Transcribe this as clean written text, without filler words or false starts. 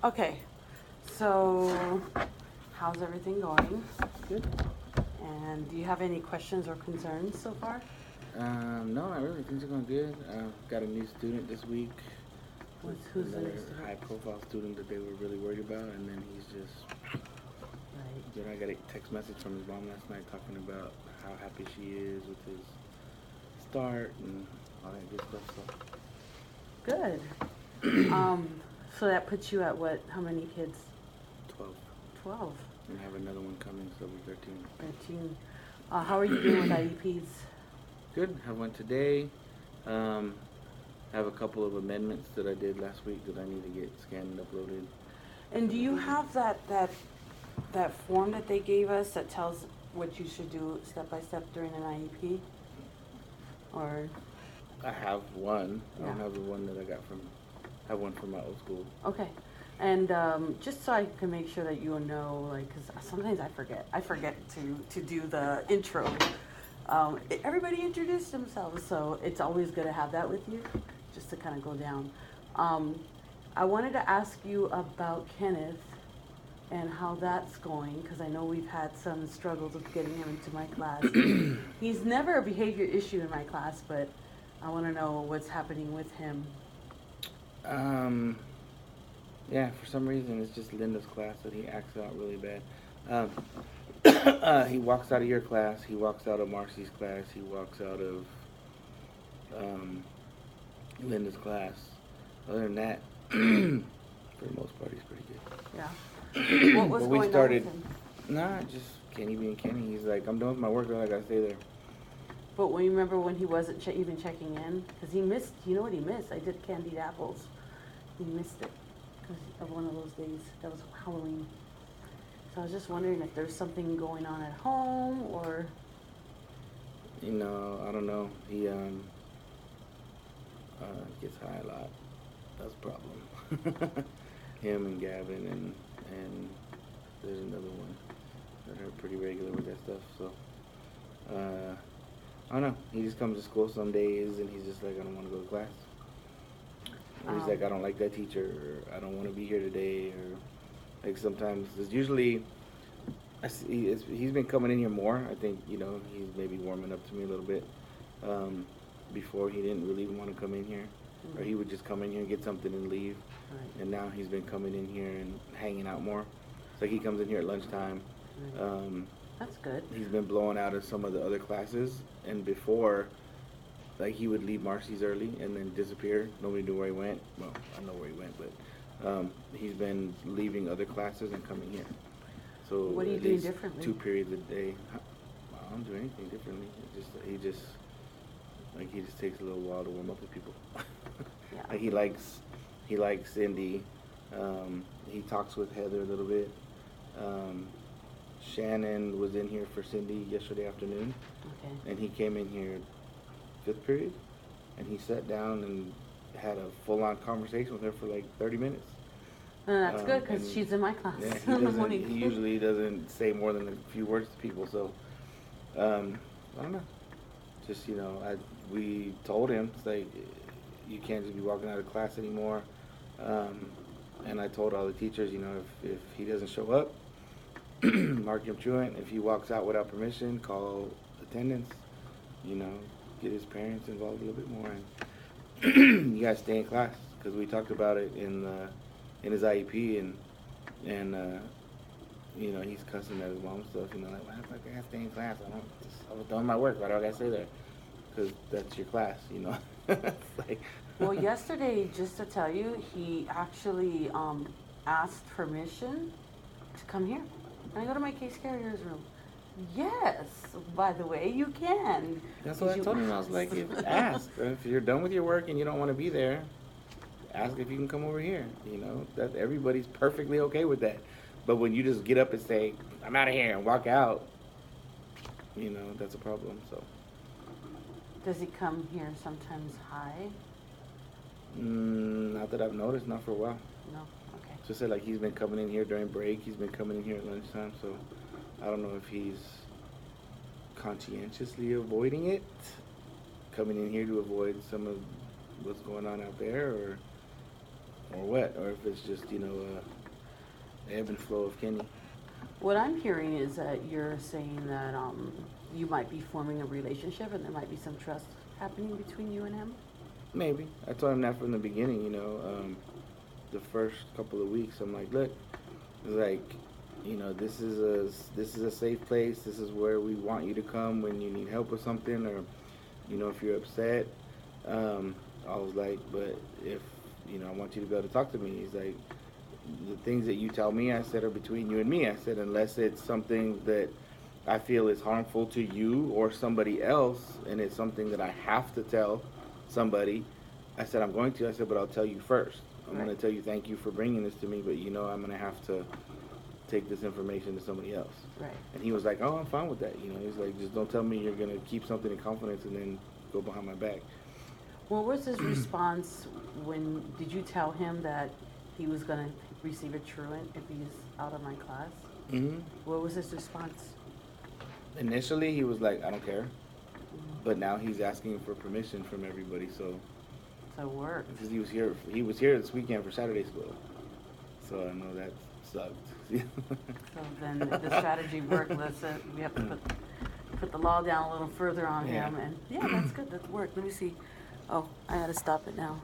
Okay, so how's everything going? Good. And do you have any questions or concerns so far? No, not really. Things are going good. Got a new student this week with Who's the new another student? high-profile student that they were really worried about, and then he's just. Right. Then I got a text message from his mom last night talking about how happy she is with his start and all that good stuff. Good. Um, so that puts you at what? How many kids? So 12, 12, and I have another one coming, so we're 13. 13. How are you doing with IEPs? Good. Have one today. Um, I have a couple of amendments that I did last week that I need to get scanned and uploaded. And do you have that form that they gave us that tells what you should do step by step during an IEP? Or I have one. I don't yeah. have the one that I got from. I have one from my old school. Okay. And just so I can make sure that you know, like, because sometimes I forget. I forget to do the intro. Everybody introduced themselves, so it's always good to have that with you, just to kind of go down. I wanted to ask you about Kenneth and how that's going, because I know we've had some struggles with getting him into my class. He's never a behavior issue in my class, but I want to know what's happening with him. Um, yeah, for some reason it's just Linda's class that he acts out really bad. Um, he walks out of your class. He walks out of Marcy's class. He walks out of um, Linda's class. Other than that, for the most part, he's pretty Yeah. What good. was But we going on with started. him? Nah, just Kenny being Kenny. He's like, I'm done with my work, girl. I gotta stay there. But when you remember when he wasn't even checking in? Because he missed, you know what he missed? I did candied apples. He missed it because of one of those days. That was Halloween. So I was just wondering if there's something going on at home or. I don't know. He gets high a lot. That's a problem. Him and Gavin and there's another one that are pretty regular with that stuff. So I don't know. He just comes to school some days and he's just like, I don't want to go to class. Or he's like, I don't like that teacher, or I don't want to be here today, or like sometimes it's usually. He's been coming in here more. I think he's maybe warming up to me a little bit. Before he didn't really even want to come in here, or he would just come in here and get something and leave. Right. And now he's been coming in here and hanging out more. So he comes in here at lunchtime. Right. That's good. He's been blowing out of some of the other classes, and before, like he would leave Marcy's early and then disappear. Nobody knew where he went. Well, I know where he went, but he's been leaving other classes and coming here. So What are you at doing least differently? 2 periods a day. I don't do anything differently. He just takes a little while to warm up with people. Yeah. Like he likes Cindy. He talks with Heather a little bit. Shannon was in here for Cindy yesterday afternoon, Okay. and he came in here 5th period, and he sat down and had a full-on conversation with her for like 30 minutes. That's good because and she's in my class Yeah, in the morning. he usually doesn't say more than a few words to people. So I don't know. Just we told him, it's like, you can't just be walking out of class anymore. And I told all the teachers, if he doesn't show up, mark him truant. If he walks out without permission, call attendance. Get his parents involved a little bit more, and you guys stay in class, because we talked about it in his IEP, and he's cussing at his mom and stuff. Like, why the fuck I gotta stay in class? I was doing my work. Why do I gotta stay there? Because that's your class. It's like. Well, yesterday, just to tell you, he actually asked permission to come here. And I go to my case carrier's room. Yes, by the way, you can. That's what I told him. I was like, ask. If you're done with your work and you don't want to be there, ask if you can come over here. That everybody's perfectly okay with that. But when you just get up and say, I'm out of here, and walk out, that's a problem. So. Does he come here sometimes high? Not that I've noticed, not for a while. No? Okay. Just said, like, he's been coming in here during break. He's been coming in here at lunchtime. So I don't know if he's conscientiously avoiding it, coming in here to avoid some of what's going on out there, or or what, or if it's just, ebb and flow of Kenny. What I'm hearing is that you're saying that you might be forming a relationship and there might be some trust happening between you and him. Maybe. I told him that from the beginning, the first couple of weeks. I'm like, look, it's like, this is a safe place. This is where we want you to come when you need help with something, or, if you're upset. I was like, but if, I want you to be able to talk to me. He's like, the things that you tell me, I said, are between you and me. I said, unless it's something that I feel is harmful to you or somebody else, and it's something that I have to tell somebody, I said, I'm going to. I said, but I'll tell you first. I'm going to tell you thank you for bringing this to me, but I'm going to have to take this information to somebody else. Right. And he was like, oh, I'm fine with that. He's like, just don't tell me you're going to keep something in confidence and then go behind my back. What was his response when, did you tell him that he was going to receive a truant if he's out of my class? Mm-hmm. What was his response? Initially, he was like, I don't care. But now he's asking for permission from everybody, so So it worked. because he was here this weekend for Saturday school. So I know that sucked. So then the strategy worked. We have to put the law down a little further on him. And yeah, that's good. That worked. Let me see. Oh, I gotta stop it now.